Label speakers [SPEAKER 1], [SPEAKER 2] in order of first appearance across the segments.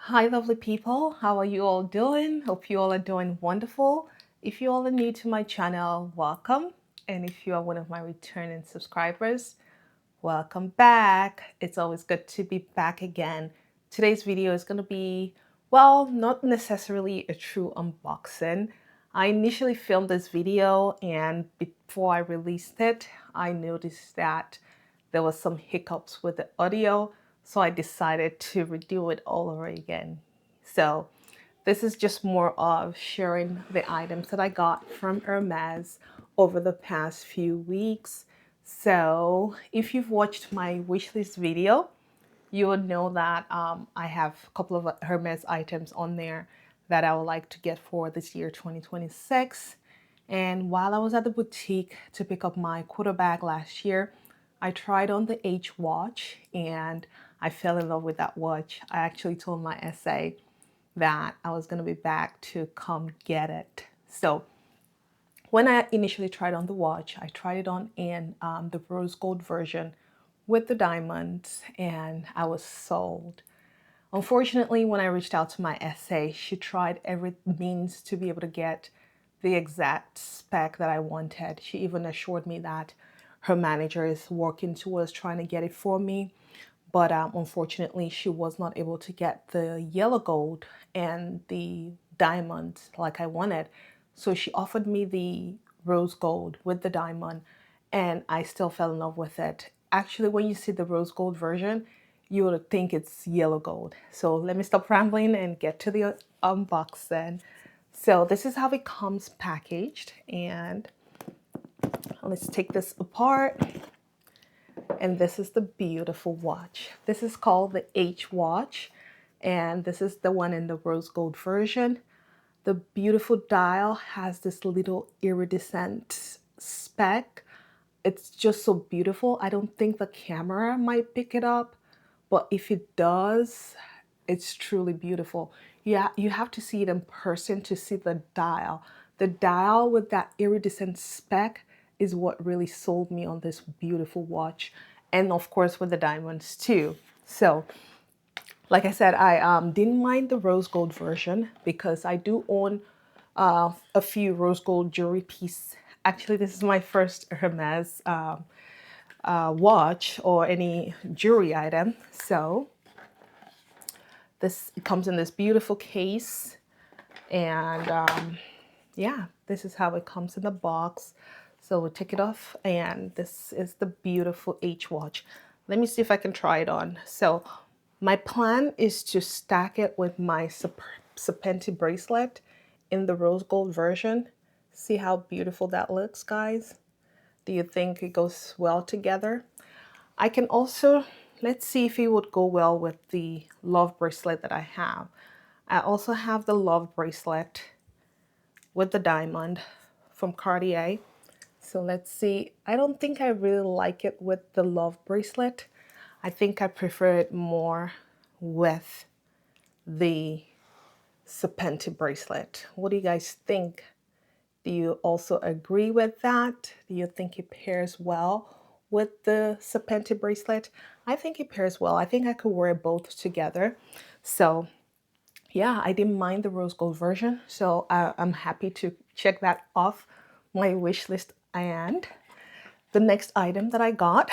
[SPEAKER 1] Hi, lovely people. How are you all doing? Hope you all are doing wonderful. If you all are new to my channel, welcome. And if you are one of my returning subscribers, welcome back. It's always good to be back again. Today's video is going to be, well, not necessarily a true unboxing. I initially filmed this video, and before I released it, I noticed that there was some hiccups with the audio, so I decided to redo it all over again. So this is just more of sharing the items that I got from Hermes over the past few weeks. So if you've watched my wishlist video, you would know that I have a couple of Hermes items on there that I would like to get for this year 2026. And while I was at the boutique to pick up my quarter bag last year, I tried on the H watch and I fell in love with that watch. I actually told my SA that I was going to be back to come get it. So when I initially tried on the watch, I tried it on in the rose gold version with the diamonds, and I was sold. Unfortunately, when I reached out to my SA, she tried every means to be able to get the exact spec that I wanted. She even assured me that her manager is working towards trying to get it for me. But unfortunately, she was not able to get the yellow gold and the diamonds like I wanted. So she offered me the rose gold with the diamond, and I still fell in love with it. Actually, when you see the rose gold version, you would think it's yellow gold. So let me stop rambling and get to the unboxing. So this is how it comes packaged, and let's take this apart. And this is the beautiful watch. This is called the H watch, and this is the one in the rose gold version. The beautiful dial has this little iridescent speck. It's just so beautiful. I don't think the camera might pick it up, but if it does, it's truly beautiful. Yeah, you have to see it in person to see the dial. The dial with that iridescent speck is what really sold me on this beautiful watch. And of course with the diamonds too. So like I said, I didn't mind the rose gold version because I do own a few rose gold jewelry pieces. Actually, this is my first Hermes watch or any jewelry item. So this comes in this beautiful case, and yeah, this is how it comes in the box. So we'll take it off, and this is the beautiful H watch. Let me see if I can try it on. So my plan is to stack it with my Serpenti bracelet in the rose gold version. See how beautiful that looks, guys? Do you think it goes well together? I can also, let's see if it would go well with the love bracelet that I have. I also have the love bracelet with the diamond from Cartier. So let's see. I don't think I really like it with the love bracelet. I think I prefer it more with the Serpenti bracelet. What do you guys think? Do you also agree with that? Do you think it pairs well with the Serpenti bracelet? I think it pairs well. I think I could wear both together. So yeah, I didn't mind the rose gold version. So I'm happy to check that off my wish list. And the next item that I got,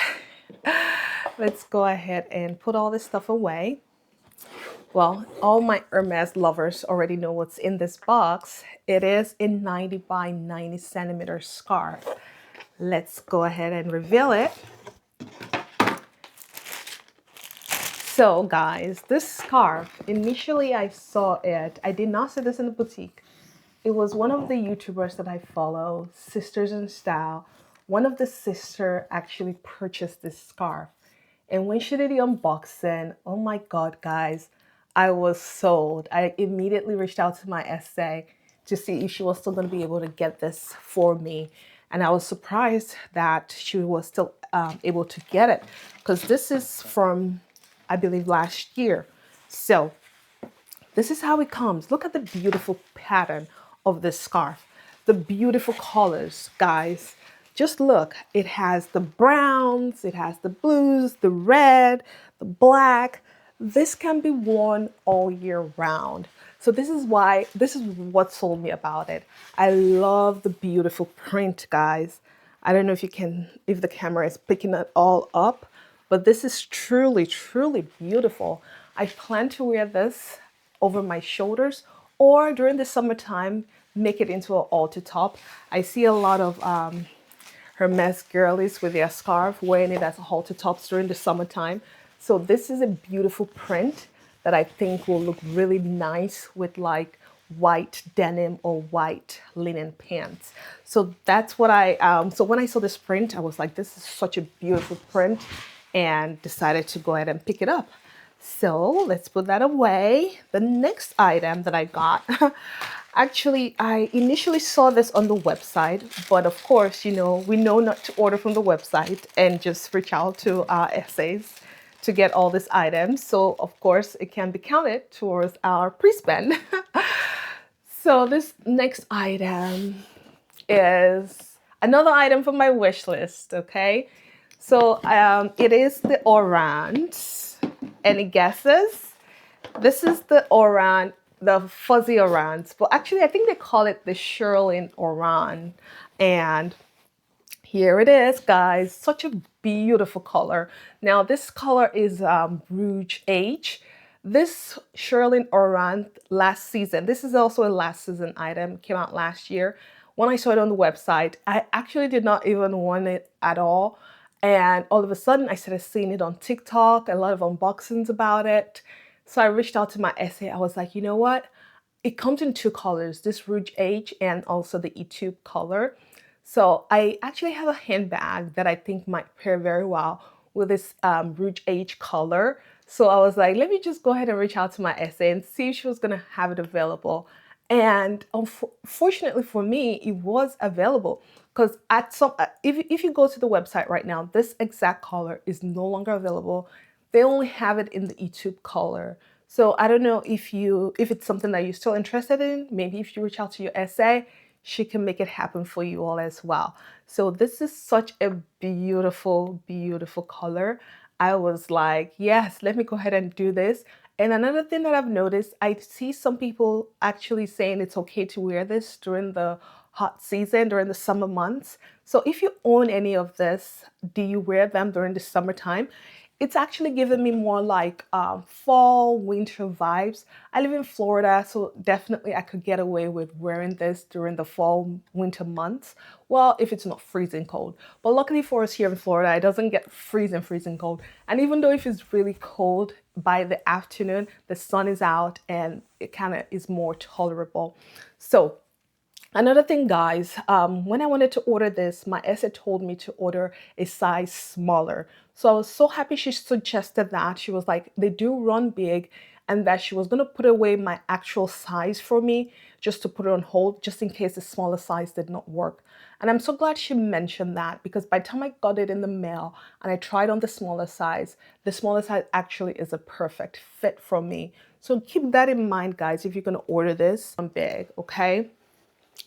[SPEAKER 1] let's go ahead and put all this stuff away. Well, all my Hermes lovers already know what's in this box. It is a 90 by 90 centimeter scarf. Let's go ahead and reveal it. So guys, this scarf, initially I saw it. I did not see this in the boutique. It was one of the YouTubers that I follow, Sisters in Style. One of the sister actually purchased this scarf. And when she did the unboxing, oh my God, guys, I was sold. I immediately reached out to my SA to see if she was still going to be able to get this for me. And I was surprised that she was still able to get it, because this is from, I believe, last year. So this is how it comes. Look at the beautiful pattern of this scarf. The beautiful colors, guys. Just look. It has the browns, it has the blues, the red, the black, this can be worn all year round. So this is what sold me about it. I love the beautiful print, guys. I don't know if the camera is picking it all up, but this is truly, truly beautiful. I plan to wear this over my shoulders or during the summertime, make it into an altar top. I see a lot of Hermes girlies with their scarf wearing it as a halter tops during the summertime. So this is a beautiful print that I think will look really nice with like white denim or white linen pants. So that's what so when I saw this print, I was like, this is such a beautiful print, and decided to go ahead and pick it up. So let's put that away. The next item that I got, actually, I initially saw this on the website, but of course, we know not to order from the website and just reach out to our essays to get all these items. So of course, it can be counted towards our pre-spend. So this next item is another item from my wish list, okay? So it is the Orans. Any guesses? This is the Oran, the fuzzy Orans. But actually, I think they call it the Sherlin Oran. And here it is, guys. Such a beautiful color. Now, this color is Rouge H. This Sherlin Oran last season, this is also a last season item, came out last year. When I saw it on the website, I actually did not even want it at all. And all of a sudden, I started seeing it on TikTok, a lot of unboxings about it. So I reached out to my essay. I was like, you know what? It comes in two colors, this Rouge H and also the E-Tube color. So I actually have a handbag that I think might pair very well with this Rouge H color. So I was like, let me just go ahead and reach out to my essay and see if she was going to have it available. And fortunately for me, it was available, because if you go to the website right now, this exact color is no longer available. They only have it in the E-Tube color. So I don't know if it's something that you're still interested in. Maybe if you reach out to your essay, she can make it happen for you all as well. So this is such a beautiful, beautiful color. I was like, yes, let me go ahead and do this. And another thing that I've noticed, I see some people actually saying it's okay to wear this during the hot season, during the summer months. So if you own any of this, do you wear them during the summertime? It's actually given me more like fall, winter vibes. I live in Florida, so definitely I could get away with wearing this during the fall, winter months. Well, if it's not freezing cold. But luckily for us here in Florida, it doesn't get freezing cold. And even though if it's really cold, by the afternoon, the sun is out and it kind of is more tolerable. So another thing, guys, when I wanted to order this, my essay told me to order a size smaller. So I was so happy she suggested that. She was like, they do run big, and that she was going to put away my actual size for me just to put it on hold, just in case the smaller size did not work. And I'm so glad she mentioned that, because by the time I got it in the mail and I tried on the smaller size actually is a perfect fit for me. So keep that in mind, guys, if you're going to order this big, okay?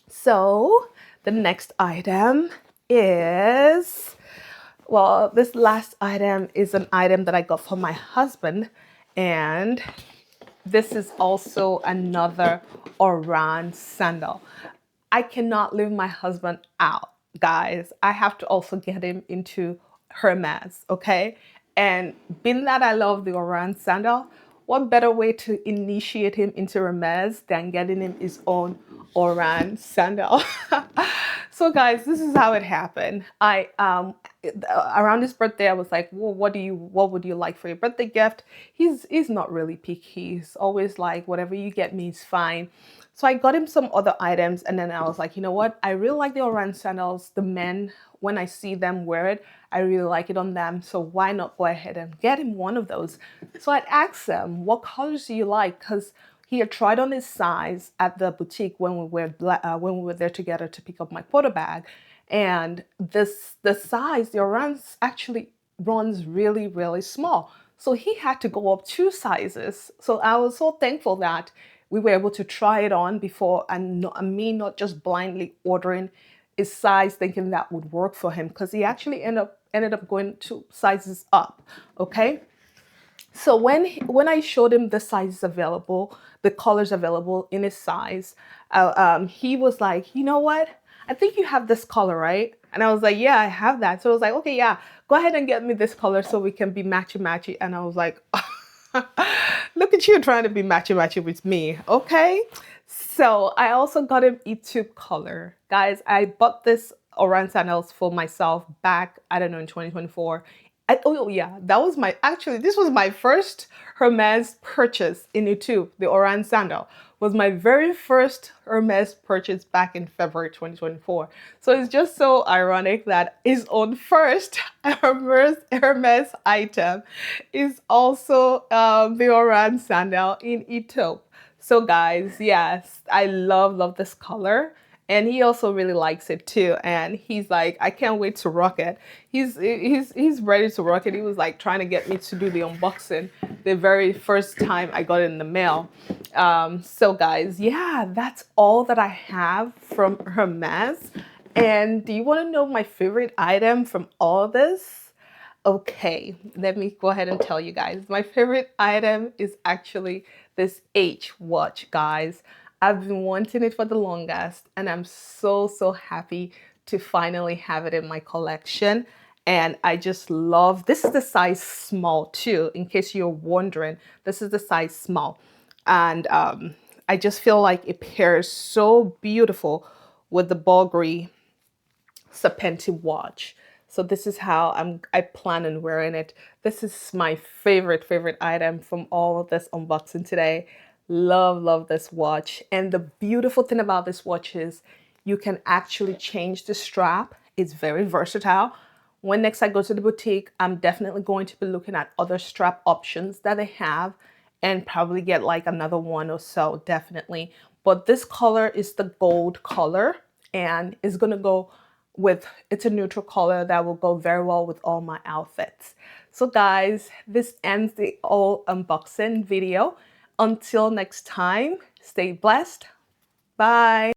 [SPEAKER 1] So the next item is, well, this last item is an item that I got for my husband, and this is also another Oran sandal. I cannot leave my husband out, guys. I have to also get him into Hermes, okay? And being that I love the Oran sandal, what better way to initiate him into Hermes than getting him his own Oran sandal? So guys, this is how it happened. Around his birthday, I was like, well, what would you like for your birthday gift? He's not really picky. He's always like, whatever you get me is fine. So I got him some other items, and then I was like, you know what? I really like the Oran sandals. The men, when I see them wear it, I really like it on them. So why not go ahead and get him one of those? So I'd ask him, what colors do you like? Because he had tried on his size at the boutique when we were there together to pick up my quarter bag. And the size, the Oran's actually runs really, really small. So he had to go up 2 sizes. So I was so thankful that we were able to try it on before, and me not just blindly ordering his size thinking that would work for him, because he actually ended up going 2 sizes up, okay? So when I showed him the sizes available, the colors available in his size, he was like, you know what? I think you have this color, right? And I was like, yeah, I have that. So I was like, okay, yeah, go ahead and get me this color so we can be matchy matchy. And I was like, look at you trying to be matchy matchy with me, okay? So I also got him E-tube color. Guys, I bought this Oran sandals for myself back, I don't know, in 2024. Oh yeah, that was this was my first Hermes purchase in YouTube. The Oran sandal was my very first Hermes purchase back in February 2024. So it's just so ironic that his own first Hermes item is also the Oran sandal in E-taupe. So guys, yes, I love this color. And he also really likes it too. And he's like, I can't wait to rock it. He's ready to rock it. He was like trying to get me to do the unboxing the very first time I got it in the mail. So guys, yeah, that's all that I have from Hermes. And do you want to know my favorite item from all of this? Okay, let me go ahead and tell you guys. My favorite item is actually this H watch, guys. I've been wanting it for the longest, and I'm so happy to finally have it in my collection. And I just love, this is the size small too, in case you're wondering, this is the size small. And I just feel like it pairs so beautiful with the Bulgari Serpenti watch. So this is how I plan on wearing it. This is my favorite item from all of this unboxing today. Love this watch. And the beautiful thing about this watch is you can actually change the strap. It's very versatile. When next I go to the boutique, I'm definitely going to be looking at other strap options that they have and probably get like another one or so, definitely. But this color is the gold color, and it's gonna go with, it's a neutral color that will go very well with all my outfits. So guys, this ends the all unboxing video. Until next time, stay blessed. Bye.